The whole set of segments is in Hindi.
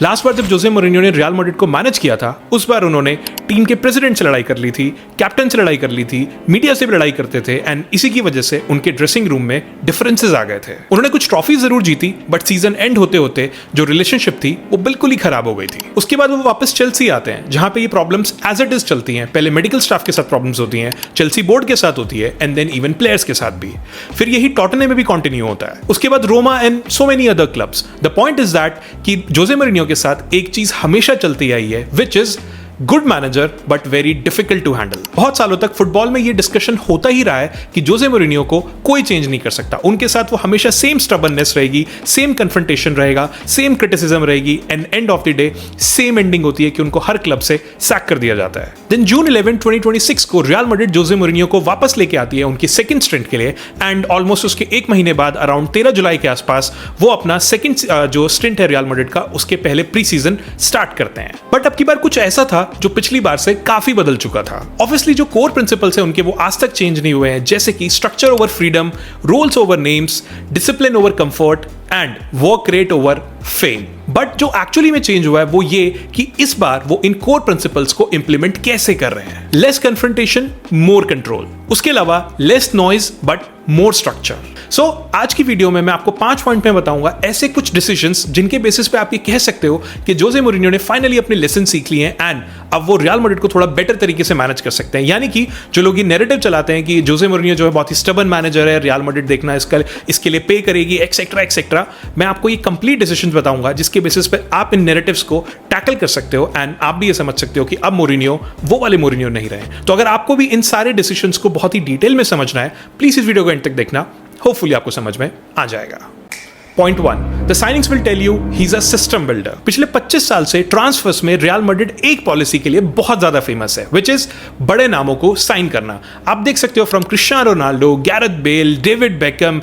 लास्ट बार जब जोसे मोरिन्यो ने रियल मैड्रिड को मैनेज किया था, उस बार उन्होंने टीम के प्रेसिडेंट से लड़ाई कर ली थी, कैप्टन से लड़ाई कर ली थी, मीडिया से भी लड़ाई करते थे एंड इसी की वजह से उनके ड्रेसिंग रूम में डिफरेंसेस आ गए थे। उन्होंने कुछ ट्रॉफी जरूर जीती, बट सीजन एंड होते होते जो रिलेशनशिप थी वो बिल्कुल ही खराब हो गई थी। उसके बाद वो वापस चेल्सी आते हैं, जहां पे ये प्रॉब्लम्स एज इट इज चलती हैं। पहले मेडिकल स्टाफ के साथ प्रॉब्लम्स होती हैं, चेल्सी बोर्ड के साथ होती है एंड देन इवन प्लेयर्स के साथ भी। फिर यही टॉटनहम में भी कंटिन्यू होता है, उसके बाद Roma and so many other clubs. The point is that कि जोसे मोरिन्यो के साथ एक चीज हमेशा चलती आई है, which is good manager but very difficult to handle. बहुत सालों तक फुटबॉल में ये डिस्कशन होता ही रहा है कि जोसे मोरिन्यो को कोई चेंज नहीं कर सकता। उनके साथ वो हमेशा सेम स्टबर्ननेस रहेगी, सेम कन्फ्रंटेशन रहेगा, सेम क्रिटिसिज्म रहेगी and end of the day same ending होती है कि उनको हर क्लब से सैक कर दिया जाता है। देन जून 11, 2026 को रियल मैड्रिड जोसे मोरिन्यो को वापस लेके आती है उनकी सेकंड स्टिंट के लिए एंड ऑलमोस्ट उसके एक महीने बाद अराउंड 13 जुलाई के आसपास वो अपना सेकंड जो स्टिंट है रियल मैड्रिड का, उसके पहले प्री सीजन स्टार्ट करते हैं। बट अब की बार कुछ ऐसा था जो पिछली बार से काफी बदल चुका था। ऑब्वियसली जो कोर प्रिंसिपल्स हैं उनके वो आज तक चेंज नहीं हुए हैं, जैसे कि structure over freedom, roles over names, discipline over comfort and work rate over fame. But जो एक्चुअली में चेंज हुआ है वो ये कि इस बार वो इन कोर प्रिंसिपल्स को इंप्लीमेंट कैसे कर रहे हैं। लेस कन्फ्रंटेशन, मोर कंट्रोल, उसके अलावा less noise but more structure. So आज की वीडियो में मैं आपको 5 पॉइंट में बताऊंगा ऐसे कुछ डिसीजंस जिनके बेसिस पे आप ये कह सकते हो कि जोसे मोरिन्यो ने फाइनली अपने लेसन सीख लिए हैं एंड अब वो रियल मैड्रिड को थोड़ा बेटर तरीके से मैनेज कर सकते हैं। यानी कि जो लोग ये नैरेटिव चलाते हैं कि जोसे मोरिन्यो जो है बहुत ही स्टबर्न मैनेजर है, रियल मैड्रिड देखना इसके लिए पे करेगी एक्सेट्रा एक्सेट्रा, मैं आपको ये कंप्लीट डिसीजंस बताऊंगा जिसके बेसिस पे आप इन नैरेटिव्स को टैकल कर सकते हो एंड आप भी ये समझ सकते हो कि अब मोरिन्यो वो वाले मोरिन्यो नहीं रहे। तो अगर आपको भी इन सारे डिसीजंस को बहुत ही डिटेल में समझना है, प्लीज इस वीडियो को एंड तक देखना, होपफुली आपको समझ में आ जाएगा। Point 1, the signings will tell you he is a system builder. पिछले 25 साल से ट्रांसफर्स में रियल मैड्रिड एक पॉलिसी के लिए बहुत ज्यादा फेमस है, विच इज बड़े नामों को साइन करना। आप देख सकते हो from Cristiano Ronaldo, Gareth Bale, David Beckham,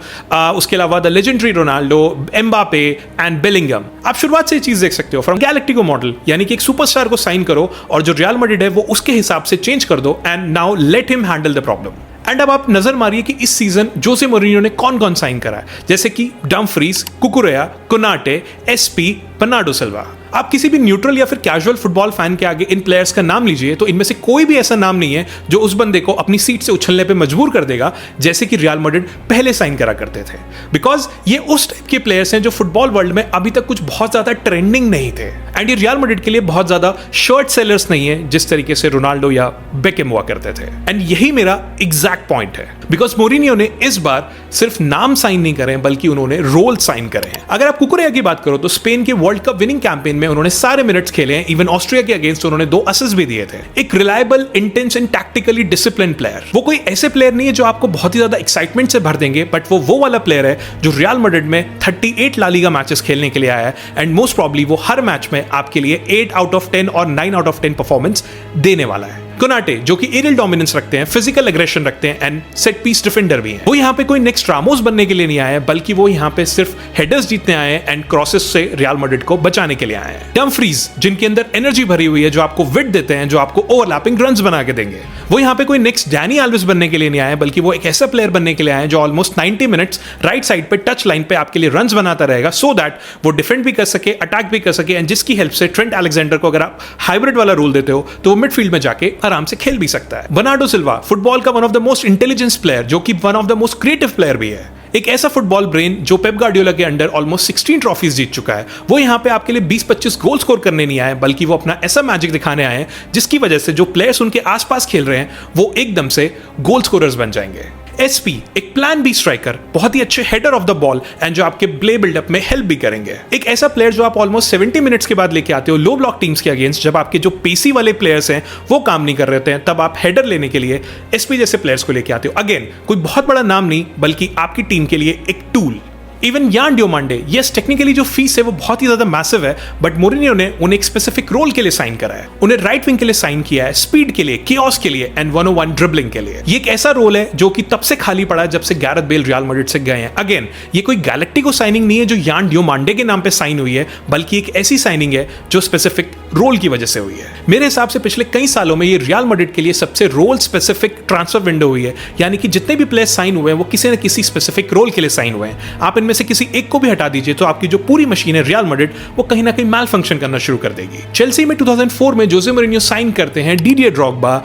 उसके अलावा the legendary Ronaldo, Mbappe and Bellingham. आप शुरुआत से ये चीज देख सकते हो फ्रॉम गैलेक्टिको मॉडल, यानी कि एक सुपरस्टार को साइन करो और जो रियल मैड्रिड है वो उसके हिसाब से चेंज कर दो and now let him handle the problem. And अब आप नजर मारिए कि इस सीजन जोसे मोरिन्यो ने कौन कौन साइन करा है, जैसे कि Dumfries, कुकुरेया, Konate, SP, Bernardo Silva. आप किसी भी न्यूट्रल या फिर कैजुअल फुटबॉल फैन के आगे इन प्लेयर्स का नाम लीजिए तो इनमें से कोई भी ऐसा नाम नहीं है जो उस बंदे को अपनी सीट से उछलने पे मजबूर कर देगा, जैसे कि रियल मैड्रिड पहले साइन करा करते थे। बिकॉज ये उस टाइप के प्लेयर्स हैं जो फुटबॉल वर्ल्ड में अभी तक कुछ बहुत ज्यादा ट्रेंडिंग नहीं थे एंड ये रियल मैड्रिड के लिए बहुत ज्यादा शर्ट सेलर्स नहीं है जिस तरीके से रोनाल्डो या बेकहम हुआ करते थे। एंड यही मेरा एग्जैक्ट पॉइंट है, बिकॉज मोरिन्यो ने इस बार सिर्फ नाम साइन नहीं करे बल्कि उन्होंने रोल साइन करे हैं। अगर आप कुकुरेया की बात करो तो स्पेन के वर्ल्ड कप विनिंग कैंपेन में उन्होंने सारे मिनट्स खेले हैं, इवन ऑस्ट्रिया के अगेंस्ट उन्होंने 2 असिस्ट भी दिए थे। एक reliable, intense and tactically discipline player. वो कोई ऐसे प्लेयर नहीं है जो आपको बहुत ही ज्यादा एक्साइटमेंट से भर देंगे, बट वो वाला प्लेयर है जो रियल मैड्रिड में 38 ला लीगा मैचेस खेलने के लिए आया है एंड मोस्ट प्रॉब्ली वो हर मैच में आपके लिए 8 आउट ऑफ 10 और 9 आउट ऑफ 10 परफॉर्मेंस देने वाला है। कोनाटे जो कि एरियल डोमिनेंस रखते हैं, फिजिकल एग्रेशन रखते हैं एंड सेट पीस डिफेंडर भी हैं। वो यहाँ पे कोई नेक्स्ट रामोस बनने के लिए नहीं आए हैं, बल्कि वो यहाँ पे सिर्फ हेडर्स जीतने आए हैं एंड क्रॉसेस से रियल मैड्रिड को बचाने के लिए आए हैं। डम्फ्रीज जिनके अंदर एनर्जी भरी हुई है, जो आपको विड देते हैं, जो आपको ओवरलैपिंग रन्स बना के देंगे। वो यहाँ पे कोई नेक्स्ट डैनी एल्विस बनने के लिए नहीं आए, बल्कि वो एक ऐसा प्लेयर बनने के लिए आए जो ऑलमोस्ट 90 मिनट्स राइट साइड पे टच लाइन पे आपके लिए रन्स बनाता रहेगा, सो दैट वो डिफेंड भी कर सके, अटैक भी कर सके एंड जिसकी हेल्प से ट्रेंट अलेक्जेंडर को अगर आप हाइब्रिड वाला रोल देते हो तो वो मिडफील्ड में जाके आराम से खेल भी सकता है। बर्नार्डो सिल्वा फुटबॉल का one of the most intelligence player, जो कि one of the most creative player भी है। एक ऐसा फुटबॉल ब्रेन जो पेप गार्डियोला के अंडर ऑलमोस्ट 16 ट्रॉफीज जीत चुका है। वो यहाँ पे आपके लिए 20-25 गोल स्कोर करने नहीं आए, बल्कि वो अपना ऐसा मैजिक दिखाने आए हैं जिसकी वजह से जो प्लेयर्स उनके आसपास खेल रहे हैं वो एकदम से गोल स्कोरर्स बन जाएंगे। एसपी एक प्लान बी स्ट्राइकर, बहुत ही अच्छे header of the ball and जो आपके प्ले बिल्डअप में हेल्प भी करेंगे। एक ऐसा प्लेयर जो आप ऑलमोस्ट 70 मिनट्स के बाद लेके आते हो लो ब्लॉक टीम्स के अगेंस्ट, जब आपके जो पेसी वाले प्लेयर्स हैं वो काम नहीं कर रहे हैं, तब आप हेडर लेने के लिए एसपी जैसे प्लेयर्स को लेके आते हो। अगेन कोई बहुत बड़ा नाम नहीं, बल्कि आपकी टीम के लिए एक टूल। इवन यान डियोमांडे, यस टेक्निकली जो फीस है वो बहुत ही ज्यादा मैसिव है, बट मोरिन्यो ने उन्हें एक स्पेसिफिक रोल के लिए साइन करा है। उन्हें राइट विंग के लिए साइन किया है, स्पीड के लिए, कियोस के लिए एंड 101 ड्रिबलिंग के लिए। ये एक ऐसा रोल है जो कि तब से खाली पड़ा है जब से गैरेथ बेल रियल मैड्रिड से गए हैं। अगेन ये कोई गैलेक्टिको साइनिंग नहीं है जो यान डियोमांडे के नाम पे साइन हुई है, बल्कि एक ऐसी साइनिंग है जो स्पेसिफिक रोल की वजह से हुई है। मेरे हिसाब से पिछले कई सालों में ये रियल मैड्रिड के लिए सबसे रोल स्पेसिफिक ट्रांसफर विंडो हुई है, यानी कि जितने भी प्लेयर्स साइन हुए हैं वो किसी न किसी स्पेसिफिक रोल के लिए साइन हुए हैं। आप इनमें में से किसी एक को भी हटा दीजिए तो आपकी जो पूरी मशीन है रियल मैड्रिड वो कहीं ना कहीं मैल फंक्शन करना शुरू कर देगी। चेल्सी में 2004 में जोसे मोरिन्यो साइन करते हैं डिडियर ड्रॉग्बा,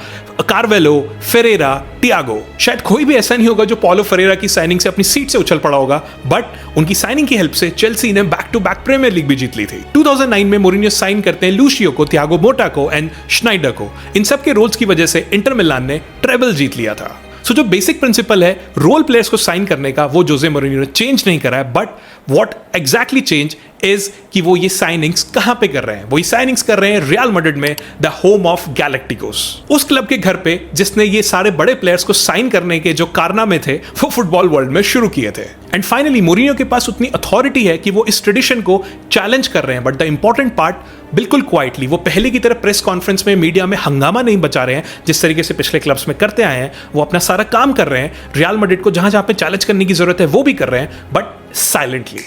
कार्वेलो, फेरेरा, टियागो। शायद कोई भी ऐसा नहीं होगा जो पॉलो फेरेरा की साइनिंग से अपनी सीट से उछल पड़ा होगा, बट उनकी साइनिंग की हेल्प से चेल्सी ने back to back Premier League भी जीत ली थी। 2009 में मोरिन्यो साइन करते हैं लूशियो को, थियागो मोटा को एंड श्नाइडर को। इन सब के रोल्स की वजह से इंटर मिलान ने ट्रेबल जीत लिया था। सो जो बेसिक प्रिंसिपल है रोल प्लेयर्स को साइन करने का वो जोसे मोरिन्यो ने चेंज नहीं करा है, but what exactly change is कि वो ये साइनिंग्स कहां पे कर रहे हैं। वो ये साइनिंग्स कर रहे हैं रियल मैड्रिड में, द होम ऑफ गैलेक्टिकोस, उस क्लब के घर पे जिसने ये सारे बड़े प्लेयर्स को साइन करने के जो कारनामे थे वो फुटबॉल वर्ल्ड में शुरू किए थे। एंड फाइनली मोरिन्यो के पास उतनी अथॉरिटी है कि वो इस ट्रेडिशन को चैलेंज कर रहे हैं, बट द इंपॉर्टेंट पार्ट बिल्कुल क्वाइटली वो पहले की तरह प्रेस कॉन्फ्रेंस में मीडिया में हंगामा नहीं बचा रहे हैं जिस तरीके से पिछले क्लब्स में करते आए हैं। वो अपना सारा काम कर रहे हैं, रियल मैड्रिड को जहां जहां पे चैलेंज करने की जरूरत है वो भी कर रहे हैं, but silently.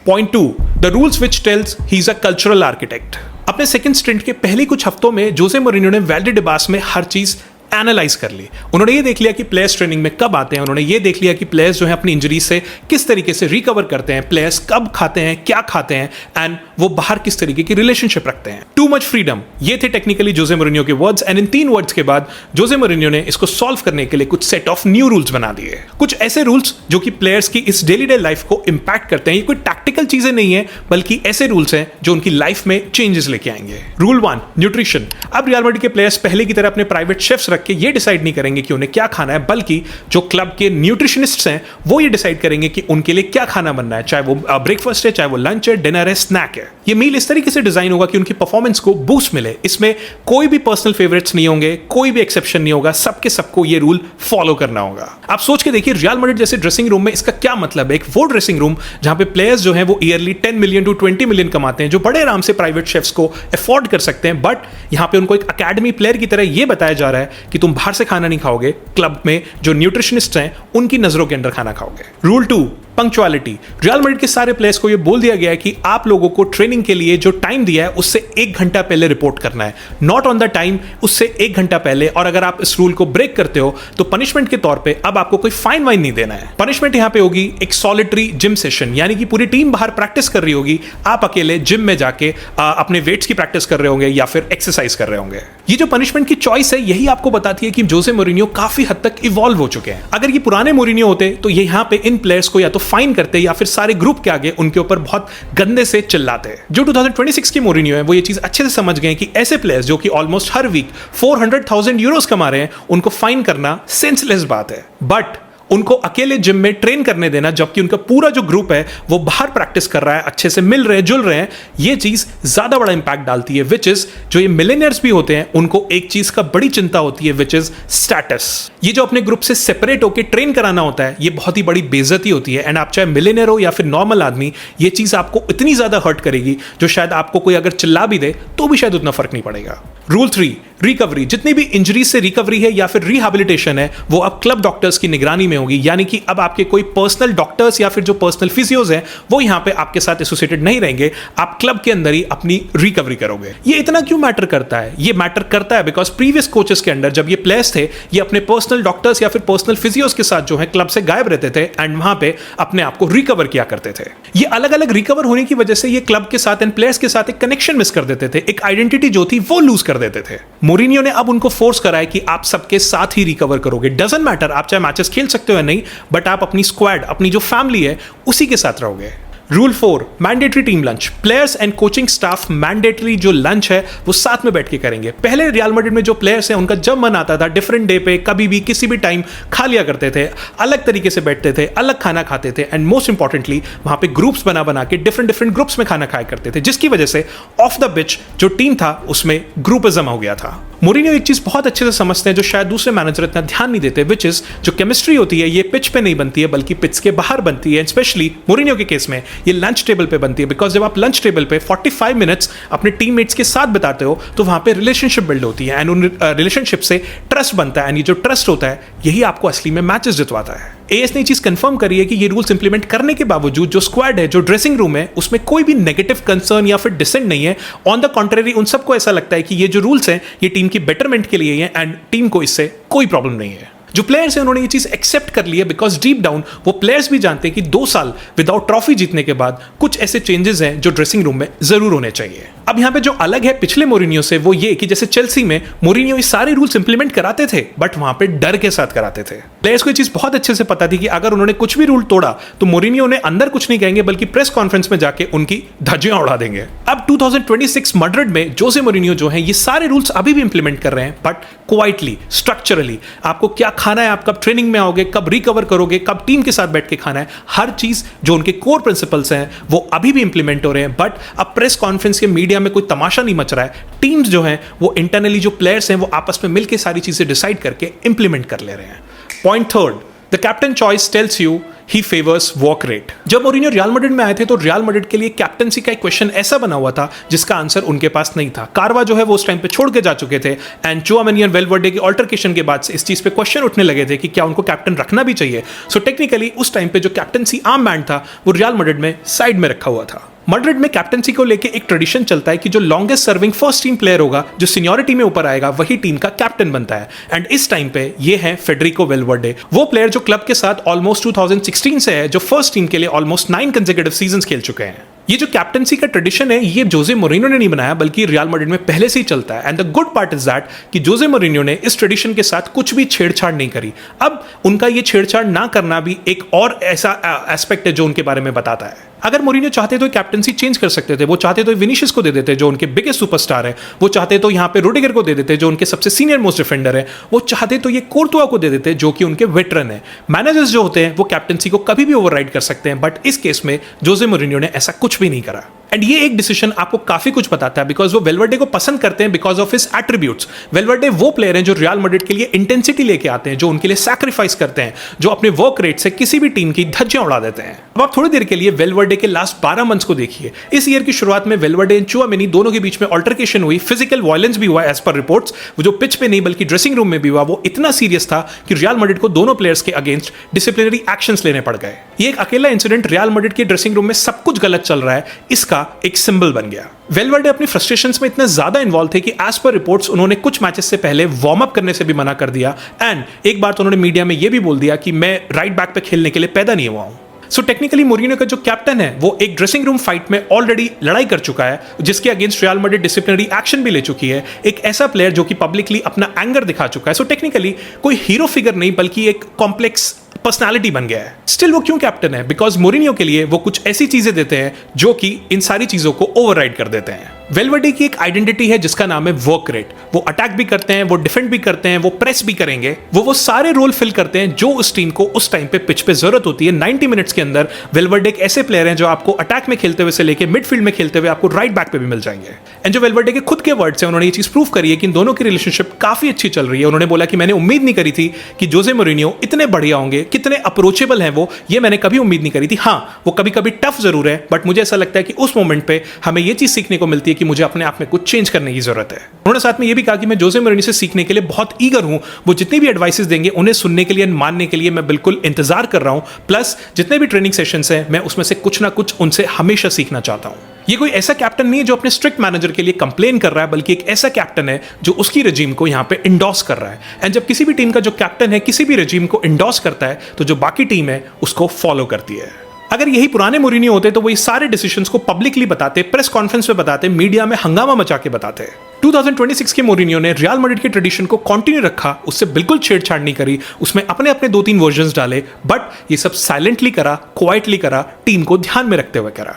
Point 2, the rules which tells he's a cultural architect। अपने सेकंड स्ट्रिंट के पहले कुछ हफ्तों में जोसे मोरिन्यो ने वैल्डेबास में हर चीज एनालाइज कर ली। उन्होंने ये देख लिया कि प्लेयर्स ट्रेनिंग में कब आते हैं, उन्होंने ये देख लिया कि प्लेयर्स जो है अपनी इंजरी से किस तरीके से रिकवर करते हैं, प्लेयर्स कब खाते हैं, क्या खाते हैं, एंड वो बाहर किस तरीके की रिलेशनशिप रखते हैं। टू मच फ्रीडम, ये थे टेक्निकली जोसे मोरिन्यो के वर्ड्स। एंड इन 3 वर्ड्स के बाद जोसे मोरिन्यो ने इसको सॉल्व करने के लिए कुछ सेट ऑफ न्यू रूल्स बना दिए। कुछ ऐसे रूल्स जो कि प्लेयर्स की इस डेली डे लाइफ को इंपैक्ट करते हैं। ये कोई टैक्टिकल चीजें नहीं है, बल्कि ऐसे रूल्स हैं जो उनकी लाइफ में चेंजेस लेके आएंगे। Rule 1, nutrition. अब रियल मैड्रिड के प्लेयर्स पहले की तरह अपने प्राइवेट शेफ्स रख के ये डिसाइड नहीं करेंगे कि उन्हें क्या खाना है, बल्कि जो क्लब के न्यूट्रिशनिस्ट्स हैं वो ये डिसाइड करेंगे कि उनके लिए क्या खाना बनना है, चाहे वो ब्रेकफास्ट है, चाहे वो लंच है, डिनर है, स्नैक है। ये मील इस तरीके से डिजाइन होगा कि उनकी परफॉर्मेंस को बूस्ट मिले। इसमें कोई भी पर्सनल फेवरेट्स नहीं होंगे, कोई भी एक्सेप्शन नहीं होगा, सबके सबको ये रूल फॉलो करना होगा। आप सोच के देखिए रियल मैड्रिड जैसे ड्रेसिंग रूम में इसका क्या मतलब है। एक वो ड्रेसिंग रूम जहां पे प्लेयर्स जो हैं वो ईयरली 10 मिलियन टू 20 मिलियन कमाते हैं, जो बड़े आराम से प्राइवेट शेफ्स को अफोर्ड कर सकते हैं, बट यहां पे उनको एक अकेडमी प्लेयर की तरह ये बताया जा रहा है कि तुम बाहर से खाना नहीं खाओगे, क्लब में जो न्यूट्रिशनिस्ट हैं उनकी नजरों के अंदर खाना खाओगे। Rule 2, punctuality. रियल मैड्रिड के सारे प्लेयर्स को यह बोल दिया गया है कि आप लोगों को ट्रेनिंग के लिए जो टाइम दिया है उससे 1 घंटा पहले रिपोर्ट करना है, नॉट ऑन द टाइम, उससे 1 घंटा पहले। और अगर आप इस रूल को ब्रेक करते हो तो पनिशमेंट के तौर पे अब आपको कोई फाइन वाइन नहीं देना है। पनिशमेंट यहां पे होगी एक सॉलिटरी जिम सेशन, यानी कि पूरी टीम बाहर प्रैक्टिस कर रही होगी, आप अकेले जिम में जाके अपने वेट्स की प्रैक्टिस कर रहे होंगे या फिर एक्सरसाइज कर रहे होंगे। ये जो पनिशमेंट की चॉइस है यही आपको बताती है कि जोसे मोरिन्यो काफी हद तक इवॉल्व हो चुके हैं। अगर ये पुराने मोरिन्यो होते तो ये यहां पे इन प्लेयर्स को या तो फाइन करते या फिर सारे ग्रुप के आगे उनके ऊपर बहुत गंदे से चिल्लाते। जो 2026 की मोरिन्यो है वो ये चीज अच्छे से समझ गए कि ऐसे प्लेयर्स जो कि ऑलमोस्ट हर वीक 400,000 यूरोस कमा रहे हैं उनको फाइन करना सेंसलेस बात है, बट उनको अकेले जिम में ट्रेन करने देना जबकि उनका पूरा जो ग्रुप है वो बाहर प्रैक्टिस कर रहा है, अच्छे से मिल रहे हैं, जुल रहे हैं, ये चीज ज्यादा बड़ा इंपैक्ट डालती है। विच इज जो ये मिलेनियर्स भी होते हैं उनको एक चीज का बड़ी चिंता होती है, विच इज स्टेटस। ये जो अपने ग्रुप से सेपरेट होकर ट्रेन कराना होता है ये बहुत ही बड़ी बेइज्जती होती है। एंड आप चाहे मिलेनियर हो या फिर नॉर्मल आदमी, ये चीज आपको इतनी ज्यादा हर्ट करेगी जो शायद आपको कोई अगर चिल्ला भी दे तो भी शायद उतना फर्क नहीं पड़ेगा। Rule 3, recovery. जितनी भी इंजरी से रिकवरी है या फिर रिहैबिलिटेशन है वो अब क्लब डॉक्टर्स की निगरानी में होगी, यानी कि अब आपके कोई पर्सनल डॉक्टर्स या फिर जो पर्सनल फिजियोज हैं वो यहां पे आपके साथ एसोसिएटेड नहीं रहेंगे, आप क्लब के अंदर ही अपनी रिकवरी करोगे। ये इतना क्यों मैटर करता है? ये मैटर करता है बिकॉज प्रीवियस कोचेस के अंडर जब ये प्लेयर्स थे ये अपने पर्सनल डॉक्टर्स या फिर पर्सनल फिजियोज के साथ जो है क्लब से गायब रहते थे एंड वहां पे अपने आप को रिकवर किया करते थे। ये अलग अलग रिकवर होने की वजह से ये क्लब के साथ एंड प्लेयर्स के साथ एक कनेक्शन मिस कर देते थे, एक आइडेंटिटी जो थी वो लूज कर देते थे। मोरिन्यो ने अब उनको फोर्स करा है कि आप सबके साथ ही रिकवर करोगे। डजंट मैटर आप चाहे मैचेस खेल सकते हो या नहीं, बट आप अपनी स्क्वाड, अपनी जो फैमिली है उसी के साथ रहोगे। Rule 4, mandatory team lunch. Players and coaching staff mandatory जो लंच है वो साथ में बैठ के करेंगे। पहले रियल मैड्रिड में जो प्लेयर्स हैं उनका जब मन आता था डिफरेंट डे पे कभी भी किसी भी टाइम खा लिया करते थे, अलग तरीके से बैठते थे, अलग खाना खाते थे एंड मोस्ट इंपॉर्टेंटली वहां पे ग्रुप्स बना बना के डिफरेंट ग्रुप्स में खाना खाया करते थे, जिसकी वजह से ऑफ द पिच जो टीम था उसमें ग्रुपिज्म हो गया था। मोरिन्यो एक चीज बहुत अच्छे से समझते हैं जो शायद दूसरे मैनेजर इतना ध्यान नहीं देते, विच इज जो केमिस्ट्री होती है ये पिच पे नहीं बनती है बल्कि पिच के बाहर बनती है। स्पेशली मोरिन्यो के केस में ये लंच टेबल पे बनती है, बिकॉज जब आप लंच टेबल पे 45 मिनट्स अपने टीममेट्स के साथ बिताते हो तो वहां पे रिलेशनशिप बिल्ड होती है एंड उन रिलेशनशिप से ट्रस्ट बनता है एंड ये जो ट्रस्ट होता है यही आपको असली में मैचेस जितवाता है। एएस ने चीज कंफर्म करी है कि ये रूल्स इंप्लीमेंट करने के बावजूद जो स्क्वाड है, जो ड्रेसिंग रूम है, उसमें कोई भी नेगेटिव कंसर्न या फिर डिसेंट नहीं है। ऑन द कॉन्ट्रेरी उन सबको ऐसा लगता है कि ये जो रूल्स हैं ये टीम की बेटरमेंट के लिए हैं एंड टीम को इससे कोई प्रॉब्लम नहीं है। जो प्लेयर्स हैं उन्होंने ये चीज एक्सेप्ट कर ली है बिकॉज डीप डाउन वो प्लेयर्स भी जानते हैं कि 2 साल विदाउट ट्रॉफी जीतने के बाद कुछ ऐसे चेंजेस हैं जो ड्रेसिंग रूम में जरूर होने चाहिए। अब यहां पे जो अलग है पिछले मोरिनियो से वो ये कि जैसे चेल्सी में मोरिनियो ये सारे रूल्स इंप्लीमेंट कराते थे बट वहां पे डर के साथ कराते थे। प्लेयर्स को ये चीज बहुत अच्छे से पता थी कि अगर उन्होंने कुछ भी रूल तोड़ा तो मोरिनियो ने अंदर कुछ नहीं कहेंगे बल्कि प्रेस कॉन्फ्रेंस में जाके उनकी धज्जियां उड़ा देंगे। अब 2026 मैड्रिड में जोसे मोरिनियो जो है ये सारे रूल्स अभी भी इंप्लीमेंट कर रहे हैं बट क्वाइटली, स्ट्रक्चरली। आपको क्या खाना है, आप कब ट्रेनिंग में आओगे, कब रिकवर करोगे, कब टीम के साथ बैठ के खाना है, हर चीज जो उनके कोर प्रिंसिपल्स हैं वो अभी भी इंप्लीमेंट हो रहे हैं। बट अब प्रेस कॉन्फ्रेंस के मीडिया में कोई तमाशा नहीं मच रहा है। टीम्स जो हैं वो इंटरनली जो प्लेयर्स हैं वो आपस में मिलकर सारी चीजें डिसाइड करके इंप्लीमेंट कर ले रहे हैं। Point third, the captain choice tells you he favours walk rate. जब मोरिनियो रियल मैड्रिड में आए थे तो रियल मैड्रिड के लिए कैप्टनसी का एक क्वेश्चन ऐसा बना हुआ था जिसका आंसर उनके पास नहीं था। कार्वा जो है वो उस टाइम पे छोड़ के जा चुके थे एंड चुआमेनी और वेलवर्डे के ऑल्टरकेशन के बाद से इस चीज पे क्वेश्चन उठने लगे थे कि क्या उनको कैप्टन रखना भी चाहिए। सो टेक्निकली उस टाइम पे जो कैप्टनसी आर्म बैंड था वो रियल मैड्रिड में साइड में रखा हुआ था। मैड्रिड में कैप्टनसी को लेके एक ट्रेडिशन चलता है कि जो longest serving first team player होगा, जो सीनियरिटी में ऊपर आएगा, वही टीम का कैप्टन बनता है। एंड इस टाइम पे ये है फेडरिको वेलवर्डे, वो प्लेयर जो क्लब के साथ ऑलमोस्ट 2016 से है, जो फर्स्ट टीम के लिए ऑलमोस्ट 9 कंसेक्यूटिव सीजंस खेल चुके हैं। ये जो कैप्टनसी का ट्रेडिशन है ये जोसे मोरिनियो ने नहीं बनाया बल्कि रियल मैड्रिड में पहले से ही चलता है। And the good part is that कि जोसे मोरिनियो ने इस ट्रेडिशन के साथ कुछ भी छेड़छाड़ नहीं करी। अब उनका ये छेड़छाड़ ना करना भी एक और ऐसा एस्पेक्ट है जो उनके बारे में बताता है। अगर मोरिनियो चाहते तो कैप्टनसी चेंज कर सकते थे। वो चाहते तो विनीशियस को दे देते जो उनके बिगेस्ट सुपरस्टार है, वो चाहते तो यहाँ पे रुडिगर को दे देते जो उनके सबसे सीनियर मोस्ट डिफेंडर है, वो चाहते तो ये कोर्तुआ को दे देते जो कि उनके वेटरन है। मैनेजर्स जो होते हैं वो कैप्टनसी को कभी भी ओवरराइड कर सकते हैं बट इस केस में जोसे मोरिनियो ने ऐसा कुछ भी नहीं करा। एंड ये एक डिसीजन आपको काफी कुछ बताता है बिकॉज वो वेलवर्डे को पसंद करते हैं because of his attributes. Valverde वो प्लेयर हैं जो रियल मैड्रिड के लिए इंटेंसिटी लेके आते हैं, जो उनके लिए सैक्रिफाइस करते हैं, जो अपने वर्क रेट से किसी भी टीम की धज्जियां उड़ा देते हैं। अब आप थोड़ी देर के लिए वेलवर्डे के लास्ट 12 मंथ्स को देखिए। इस ईयर की शुरुआत में वेलवर्डे एंड चुआमेनी दोनों के बीच में ऑल्टरकेशन हुई, फिजिकल वायलेंस भी हुआ एज पर रिपोर्ट्स। वो जो पिच पे नहीं बल्कि ड्रेसिंग रूम में भी हुआ, वो इतना सीरियस था कि रियल मैड्रिड को दोनों प्लेयर्स के अगेंस्ट डिसिप्लिनरी एक्शंस लेने पड़ गए। ये एक अकेला इंसिडेंट रियल मैड्रिड के ड्रेसिंग रूम में सब कुछ गलत चल रहा है इसका एक सिंबल बन गया। वेलवर्डे अपनी फ्रस्ट्रेशंस में इतने ज्यादा इन्वॉल्व थे कि एज पर रिपोर्ट्स उन्होंने कुछ मैचेस से पहले वार्म अप करने से भी मना कर दिया। एंड एक बार तो उन्होंने मीडिया में यह भी बोल दिया कि मैं राइट बैक पे खेलने के लिए पैदा नहीं हुआ हूं। सो टेक्निकली मोरिनियो का जो कैप्टन है वो एक ड्रेसिंग रूम फाइट में ऑलरेडी लड़ाई कर चुका है जिसके against real Madrid disciplinary action भी ले चुकी है। एक ऐसा प्लेयर जो कि पब्लिकली अपना एंगर दिखा चुका है। सो टेक्निकली कोई हीरो फिगर नहीं बल्कि एक कॉम्प्लेक्स पर्सनालिटी बन गया है। स्टिल वो क्यों कैप्टन है? बिकॉज मोरिनियो के लिए वो कुछ ऐसी चीजें देते हैं जो कि इन सारी चीजों को ओवरराइड कर देते हैं। वेलवर्डे की एक आइडेंटिटी है जिसका नाम है वर्क रेट। वो अटैक भी करते हैं, वो डिफेंड भी करते हैं, वो प्रेस भी करेंगे, वो सारे रोल फिल करते हैं जो उस टीम को उस टाइम पे पिच पे जरूरत होती है। 90 मिनट्स के अंदर वेलवर्डे एक ऐसे प्लेयर हैं जो आपको अटैक में खेलते हुए से लेके मिडफील्ड में खेलते हुए आपको राइट बैक पे भी मिल जाएंगे। एंड जो वेलवर्डे के खुद के वर्ड्स हैं उन्होंने ये चीज प्रूव करी है कि इन दोनों की रिलेशनशिप काफी अच्छी चल रही है। उन्होंने बोला कि मैंने उम्मीद नहीं करी थी कि जोसे मोरिनियो इतने बढ़िया होंगे, कितने अप्रोचेबल हैं वो, ये मैंने कभी उम्मीद नहीं करी थी। हाँ, वो कभी कभी टफ जरूर है बट मुझे ऐसा लगता है कि उस मोमेंट पे हमें ये चीज सीखने को मिलती है कि मुझे अपने आप में चेंज करने की जरूरत है। उन्होंने साथ में यह भी कहा कि मैं जोसे मोरिनियो से सीखने के लिए बहुत ईगर हूं। वो जितनी भी एडवाइसेस देंगे उन्हें सुनने के लिए, मानने के लिए मैं बिल्कुल इंतजार कर रहा हूं। प्लस जितने भी ट्रेनिंग सेशंस हैं मैं उसमें से कुछ ना कुछ उनसे हमेशा सीखना चाहता हूं। ये कोई ऐसा कैप्टन नहीं है जो अपने स्ट्रिक्ट मैनेजर के लिए कंप्लेन कर रहा है बल्कि एक ऐसा कैप्टन है जो उसकी रेजिम को यहां पे इंडोर्स कर रहा है। एंड जब किसी भी टीम का जो कैप्टन है किसी भी रेजिम को इंडोर्स करता है तो जो बाकी टीम है उसको फॉलो करती है। अगर यही पुराने मोरिनियो होते तो वो ये सारे डिसीजंस को पब्लिकली बताते, प्रेस कॉन्फ्रेंस में बताते, मीडिया में हंगामा मचा के बताते। 2026 के मोरिनियो ने रियल मैड्रिड के ट्रेडिशन को कंटिन्यू रखा, उससे बिल्कुल छेड़छाड़ नहीं करी, उसमें अपने अपने 2-3 वर्जन्स डाले बट ये सब साइलेंटली करा, क्वाइटली करा, टीम को ध्यान में रखते हुए करा।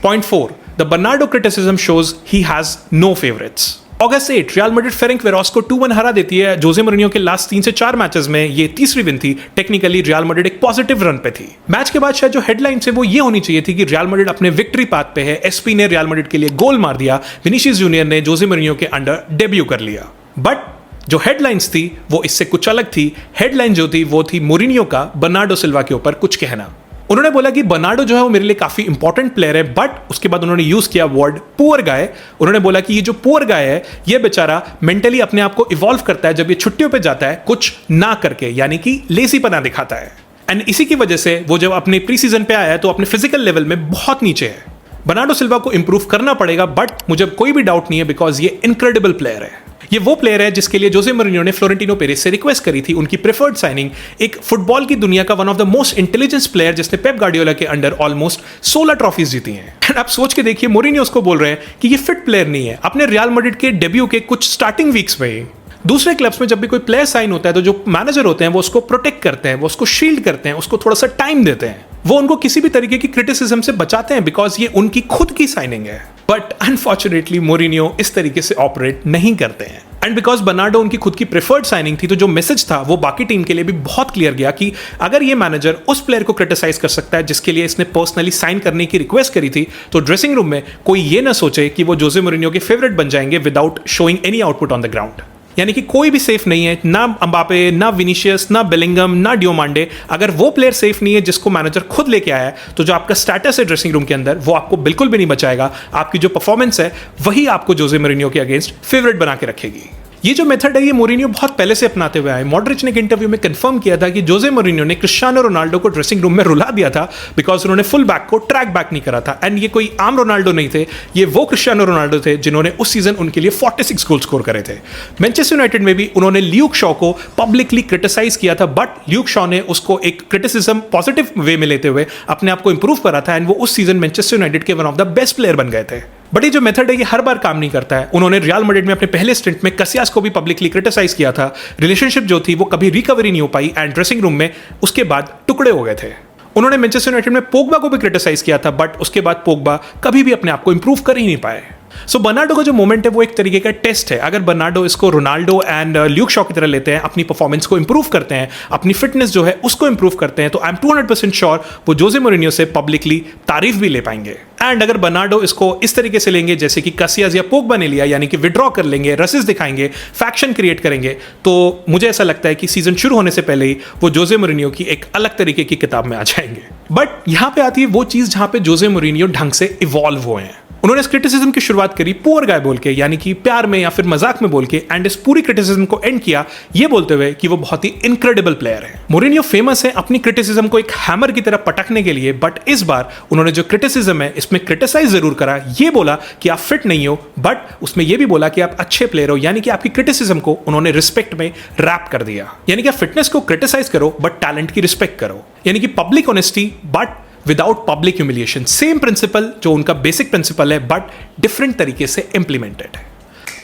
Point 4, the Bernardo criticism shows he has no favourites. अगस्त 8 रियल मैड्रिड फेरेंकवेरोस को 2-1 हरा देती है। जोसे मोरिनियो के लास्ट 3 से 4 मैचेस में ये तीसरी विन थी। टेक्निकली रियल मैड्रिड एक पॉजिटिव रन पे थी। मैच के बाद शायद जो हेडलाइन है वो ये होनी चाहिए थी कि रियल मैड्रिड अपने विक्ट्री पाथ पे है। एसपी ने रियल मैड्रिड के लिए गोल मार दिया, विनीशियस जूनियर ने जोसे मोरिनियो के अंडर डेब्यू कर लिया। बट जो हेडलाइंस थी वो इससे कुछ अलग थी। हेडलाइन जो थी वो थी मोरिनियो का बर्नार्डो सिल्वा के ऊपर कुछ कहना। उन्होंने बोला कि बर्नार्डो जो है वो मेरे लिए काफी इंपॉर्टेंट प्लेयर है बट उसके बाद उन्होंने यूज किया वर्ड पुअर गाय। उन्होंने बोला कि ये जो पुअर गाय है ये बेचारा मेंटली अपने आप को इवॉल्व करता है जब ये छुट्टियों पे जाता है कुछ ना करके, यानी कि लेजीपना दिखाता है। एंड इसी की वजह से वो जब अपने प्री सीजन पे आया है तो अपने फिजिकल लेवल में बहुत नीचे है। बर्नार्डो सिल्वा को इंप्रूव करना पड़ेगा बट मुझे कोई भी डाउट नहीं है बिकॉज ये इनक्रेडिबल प्लेयर है। ये वो प्लेयर है जिसके लिए जोसे मोरिन्यो ने फ्लोरेंटिनो पेरेज से रिक्वेस्ट करी थी, उनकी प्रेफर्ड साइनिंग। एक फुटबॉल की दुनिया का one of the most intelligence player जिसने पेप गार्डियोला के अंडर ऑलमोस्ट 16 ट्रॉफीज जीती हैं। एंड आप सोच के देखिए, मोरिन्यो उसको बोल रहे हैं कि ये फिट प्लेयर नहीं है। अपने रियल मैड्रिड के डेब्यू के कुछ स्टार्टिंग वीक्स में ही दूसरे क्लब्स में जब भी कोई प्लेयर साइन होता है तो जो मैनेजर होते हैं वो उसको प्रोटेक्ट करते हैं, वो उसको शील्ड करते हैं, उसको थोड़ा सा टाइम देते हैं, वो उनको किसी भी तरीके की क्रिटिसिज्म से बचाते हैं बिकॉज ये उनकी खुद की साइनिंग है। बट अनफॉर्चुनेटली मोरिन्यो इस तरीके से ऑपरेट नहीं करते हैं। एंड बिकॉज बर्नार्डो उनकी खुद की प्रेफर्ड साइनिंग थी, तो जो मैसेज था वो बाकी टीम के लिए भी बहुत क्लियर गया कि अगर ये मैनेजर उस प्लेयर को क्रिटिसाइज कर सकता है जिसके लिए इसने पर्सनली साइन करने की रिक्वेस्ट करी थी, तो ड्रेसिंग रूम में कोई ये ना सोचे कि वो जोसे मोरिन्यो के फेवरेट बन जाएंगे without showing any output on the ground. यानी कि कोई भी सेफ नहीं है, ना अम्बापे, ना विनीशियस, ना बेलिंगम, ना डियोमांडे। अगर वो प्लेयर सेफ नहीं है जिसको मैनेजर खुद लेके आया है, तो जो आपका स्टेटस है ड्रेसिंग रूम के अंदर वो आपको बिल्कुल भी नहीं बचाएगा। आपकी जो परफॉर्मेंस है वही आपको जोसे मोरिन्यो के अगेंस्ट फेवरेट बना के रखेगी। ये जो मेथड है ये मोरिन्यो बहुत पहले से अपनाते हुए आए। मॉडरिच ने एक इंटरव्यू में कंफर्म किया था कि जोसे मोरिन्यो ने क्रिस्टियानो रोनाल्डो को ड्रेसिंग रूम में रुला दिया था बिकॉज उन्होंने फुल बैक को ट्रैक बैक नहीं करा था। एंड ये कोई आम रोनाल्डो नहीं थे, ये वो क्रिस्टियानो रोनाल्डो थे जिन्होंने उस सीजन उनके लिए 46 गोल स्कोर करे थे। मैनचेस्टर यूनाइटेड में भी उन्होंने ल्यूक शॉ को पब्लिकली क्रिटिसाइज किया था, बट ल्यूक शॉ ने उसको एक क्रिटिसिज्म पॉजिटिव वे में लेते हुए अपने आप को इंप्रूव करा था एंड वो उस सीजन मैनचेस्टर यूनाइटेड के one of the best player बन गए थे। बट ये जो मेथड है ये हर बार काम नहीं करता है। उन्होंने रियल मैड्रिड में अपने पहले स्टिंट में कसियास को भी पब्लिकली क्रिटिसाइज किया था। रिलेशनशिप जो थी वो कभी रिकवरी नहीं हो पाई एंड ड्रेसिंग रूम में उसके बाद टुकड़े हो गए थे। उन्होंने मैनचेस्टर यूनाइटेड में पोग्बा को भी क्रिटिसाइज किया था, बट उसके बाद पोग्बा कभी भी अपने आप को इंप्रूव कर ही नहीं पाए। सो बर्नार्डो का जो मोमेंट है वो एक तरीके का टेस्ट है। अगर बर्नार्डो इसको रोनाल्डो एंड ल्यूक शॉ की तरह लेते हैं, अपनी परफॉर्मेंस को इंप्रूव करते हैं, अपनी फिटनेस जो है उसको इंप्रूव करते हैं, तो आई एम 200% श्योर वो जोसे मोरिन्यो से पब्लिकली तारीफ भी ले पाएंगे। एंड अगर बर्नार्डो इसको इस तरीके से लेंगे जैसे कि कसियास या पोग्बा ने लिया, यानी कि विड्रॉ कर लेंगे, रसेस दिखाएंगे, फैक्शन क्रिएट करेंगे, तो मुझे ऐसा लगता है कि सीजन शुरू होने से पहले ही वो जोसे मोरिन्यो की एक अलग तरीके की किताब में आ जाएंगे। बट यहां पे आती है वो चीज जहां पे जोसे मोरिन्यो ढंग से इवॉल्व हुए हैं। उन्होंने इस क्रिटिसिज्म की शुरुआत करी पुअर गाय बोल के, यानी कि प्यार में या फिर मजाक में बोल के, एंड इस पूरी क्रिटिसिज्म को एंड किया ये बोलते हुए कि वो बहुत ही इनक्रेडिबल प्लेयर है। मोरिन्यो फेमस है अपनी क्रिटिसिज्म को एक हैमर की तरह पटकने के लिए, बट इस बार उन्होंने जो क्रिटिसिज्म है इसमें क्रिटिसाइज जरूर करा। ये बोला कि आप फिट नहीं हो, बट उसमें ये भी बोला कि आप अच्छे प्लेयर हो, यानी कि आपकी क्रिटिसिज्म को उन्होंने रिस्पेक्ट में रैप कर दिया। यानी कि आप फिटनेस को क्रिटिसाइज करो बट टैलेंट की रिस्पेक्ट करो, यानी कि public honesty but without public humiliation. Same principle जो उनका बेसिक प्रिंसिपल है बट डिफरेंट तरीके से इंप्लीमेंटेड है।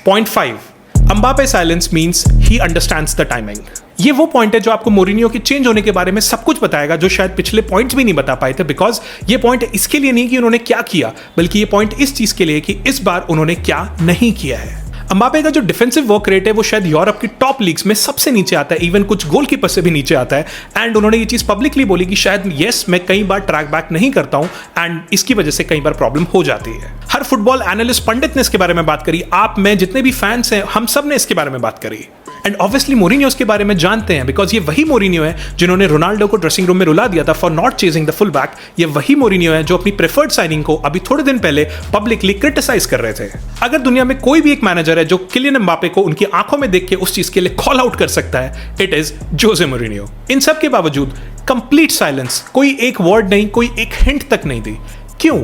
Point 5, Mbappe silence means he understands the timing. ये वो पॉइंट है जो आपको मोरिन्यो के चेंज होने के बारे में सब कुछ बताएगा, जो शायद पिछले पॉइंट्स भी नहीं बता पाए थे। बिकॉज ये पॉइंट इसके लिए नहीं कि उन्होंने क्या किया, बल्कि ये पॉइंट इस चीज के लिए कि इस बार उन्होंने क्या नहीं किया है। अम्बापे का जो डिफेंसिव वर्क रेट है वो शायद यूरोप की टॉप लीग्स में सबसे नीचे आता है, इवन कुछ गोलकीपर से भी नीचे आता है। एंड उन्होंने ये चीज पब्लिकली बोली कि शायद यस मैं कई बार ट्रैक बैक नहीं करता हूं एंड इसकी वजह से कई बार प्रॉब्लम हो जाती है। हर फुटबॉल एनालिस्ट पंडित ने इसके बारे में बात करी, आप मैं जितने भी फैंस हैं हम सब ने इसके बारे में बात करी। एंड ऑब्वियसली मोरिन्यो इसके बारे में जानते हैं बिकॉज ये वही मोरिन्यो है जिन्होंने रोनाल्डो को ड्रेसिंग रूम में रुला दिया था for not chasing the full back. ये वही मोरिन्यो है जो अपनी प्रेफर्ड साइनिंग को अभी थोड़े दिन पहले पब्लिकली क्रिटिसाइज कर रहे थे। अगर दुनिया में कोई भी एक मैनेजर है जो किलियन एम्बापे को उनकी आंखों में देख के उस चीज के लिए कॉल आउट कर सकता है, इट इज जोसे मोरिन्यो। इन सब के बावजूद कंप्लीट साइलेंस, कोई एक वर्ड नहीं, कोई एक हिंट तक नहीं दी। क्यों?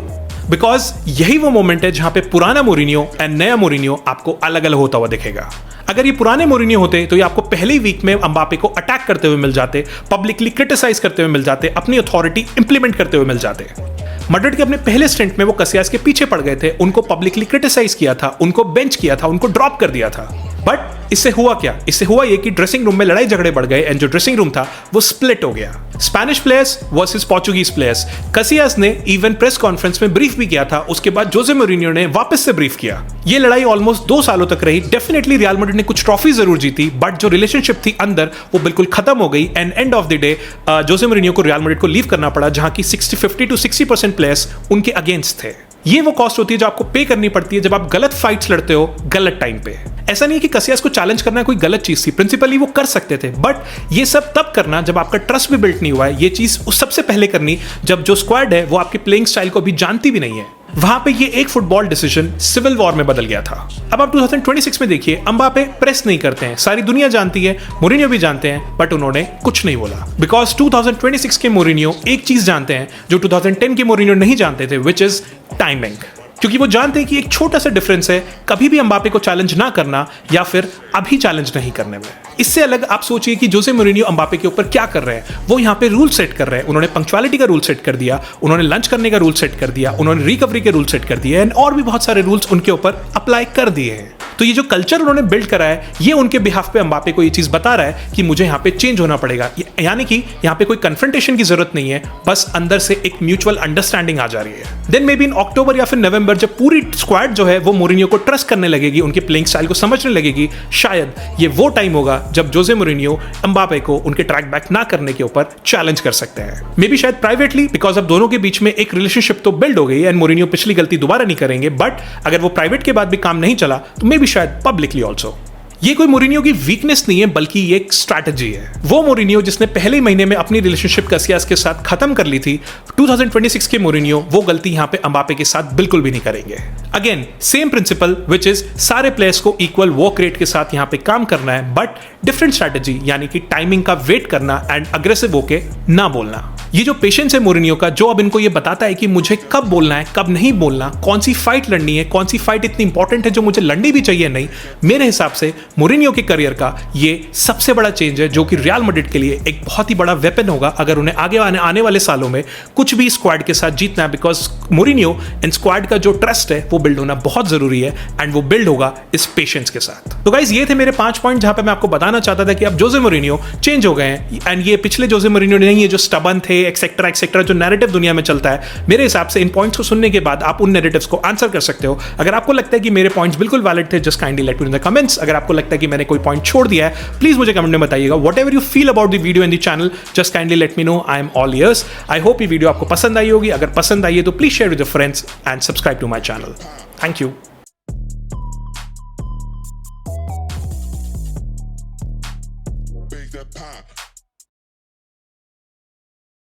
बिकॉज यही वो मोमेंट है जहां पे पुराना मोरिन्यो एंड नया मोरिन्यो आपको अलग अलग होता हुआ दिखेगा। अगर ये पुराने मोरिन्यो होते तो ये आपको पहले वीक में अम्बापे को अटैक करते हुए मिल जाते, पब्लिकली क्रिटिसाइज करते हुए मिल जाते, अपनी अथॉरिटी इंप्लीमेंट करते हुए मिल जाते। मैड्रिड के अपने पहले स्टिंट में वो कसियास के पीछे पड़ गए थे, उनको पब्लिकली क्रिटिसाइज किया था, उनको बेंच किया था, उनको ड्रॉप कर दिया था। बट इससे हुआ क्या? इससे हुआ ये कि ड्रेसिंग रूम में लड़ाई झगड़े बढ़ गए एंड जो ड्रेसिंग रूम था वो स्प्लिट हो गया। Spanish players versus Portuguese players. Casillas ने इवन प्रेस कॉन्फ्रेंस में ब्रीफ भी किया था, उसके बाद जोसे मोरिन्यो ने वापस से ब्रीफ किया। ये लड़ाई ऑलमोस्ट 2 सालों तक रही। डेफिनेटली रियल मैड्रिड ने कुछ ट्रॉफी जरूर जीती, बट जो रिलेशनशिप थी अंदर वो बिल्कुल खत्म हो गई and end of the day Jose Mourinho को रियल मैड्रिड को लीव करना पड़ा, जहां की 50 to 60% प्लेयर्स उनके अगेंस्ट थे। ये वो कॉस्ट होती है जो आपको पे करनी पड़ती है जब आप गलत फाइट्स लड़ते हो गलत टाइम पे। ऐसा नहीं है कि कसियास को चैलेंज करना कोई गलत चीज थी, प्रिंसिपली वो कर सकते थे, बट ये सब तब करना जब आपका ट्रस्ट भी बिल्ट नहीं हुआ है। ये चीज उस सबसे पहले करनी जब जो स्क्वाड है वो आपके प्लेइंग स्टाइल को भी जानती भी नहीं है। वहां पे ये एक फुटबॉल डिसीजन सिविल वॉर में बदल गया था। अब आप 2026 में देखिए, अम्बापे प्रेस नहीं करते हैं, सारी दुनिया जानती है, मोरिन्यो भी जानते हैं, बट उन्होंने कुछ नहीं बोला। बिकॉज 2026 के मोरिन्यो एक चीज जानते हैं जो 2010 के मोरिन्यो नहीं जानते थे, विच इज टाइमिंग। क्योंकि वो जानते हैं कि एक छोटा सा डिफरेंस है कभी भी एम्बापे को चैलेंज ना करना या फिर अभी चैलेंज नहीं करने में। इससे अलग आप सोचिए कि जोसे मोरिनियो एम्बापे के ऊपर क्या कर रहे हैं। वो यहाँ पे रूल सेट कर रहे हैं। उन्होंने पंक्चुअलिटी का रूल सेट कर दिया, उन्होंने लंच करने का रूल सेट कर दिया, उन्होंने रिकवरी के रूल सेट कर दिए एंड और भी बहुत सारे रूल्स उनके ऊपर अप्लाई कर दिए हैं। तो ये जो कल्चर उन्होंने बिल्ड करा है, ये उनके बिहाफ पे एम्बापे को ये चीज बता रहा है कि मुझे यहाँ पे चेंज होना पड़ेगा। यानी कि यहाँ पे कोई कन्फ्रंटेशन की जरूरत नहीं है, बस अंदर से एक म्यूचुअल अंडरस्टैंडिंग आ जा रही है। देन मे बी इन अक्टूबर या फिर नवंबर जब पूरी स्क्वाड जो है वो मोरिनियो को ट्रस्ट करने लगेगी, उनके प्लेइंग स्टाइल को समझने लगेगी, शायद ये वो टाइम होगा जब जोसे मोरिनियो एम्बापे को उनके ट्रैक बैक ना करने के ऊपर चैलेंज कर सकते हैं। मे बी शायद प्राइवेटली, बिकॉज अब दोनों के बीच में एक रिलेशनशिप तो बिल्ड हो गई एंड मोरिनियो पिछली गलती दोबारा नहीं करेंगे। बट अगर वो प्राइवेट के बाद भी काम नहीं चला तो मे बी शायद पब्लिकली ऑल्सो। ये कोई मोरिनियो की वीकनेस नहीं है, बल्कि ये एक स्ट्रैटेजी है। वो मोरिनियो जिसने पहले ही महीने में अपनी रिलेशनशिप कैसियास के साथ खत्म कर ली थी, 2026 के मोरिनियो वो गलती यहां पे एम्बापे के साथ बिल्कुल भी नहीं करेंगे। Again same principle which is सारे प्लेयर्स को इक्वल वर्क रेट के साथ यहां पे काम करना है, बट डिफरेंट स्ट्रैटेजी, यानी कि टाइमिंग का वेट करना एंड अग्रेसिव होके ना बोलना। ये जो पेशेंस है मोरिनियो का, जो अब इनको ये बताता है कि मुझे कब बोलना है, कब नहीं बोलना, कौन सी फाइट लड़नी है, कौन सी फाइट इतनी इंपॉर्टेंट है जो मुझे लड़नी भी चाहिए नहीं। मेरे हिसाब से मोरिनियो के करियर का ये सबसे बड़ा चेंज है, जो कि रियल मैड्रिड के लिए एक बहुत ही बड़ा वेपन होगा अगर उन्हें आगे आने वाले सालों में कुछ भी स्क्वाड के साथ जीतना है। बिकॉज मोरिनियो एंड स्क्वाड का जो ट्रस्ट है वो बिल्ड होना बहुत जरूरी है एंड वो बिल्ड होगा इस पेशेंस के साथ। तो गाइस ये थे मेरे 5 पॉइंट जहां पे मैं आपको बताना चाहता था कि अब जोसे मोरिनियो चेंज हो गए हैं एंड ये पिछले जोसे मोरिनियो नहीं है जो स्टबन थे एक्सेट्रा एक्सेट्रा, जो नैरेटिव दुनिया में चलता है। मेरे हिसाब से इन पॉइंट्स को सुनने के बाद आप उन नैरेटिव्स को आंसर कर सकते हो। अगर आपको लगता है कि मेरे पॉइंट्स बिल्कुल वैलिड थे, just kindly let me no in the comments. अगर आपको लगता है कि मैंने कोई पॉइंट छोड़ दिया है, प्लीज मुझे कमेंट में बताइएगा। Whatever you feel about the video and the channel, just kindly let me know, I am all ears. I hope ये वीडियो आपको पसंद आई होगी। अगर पसंद आई है तो please share with your friends and subscribe to my channel. Thank you.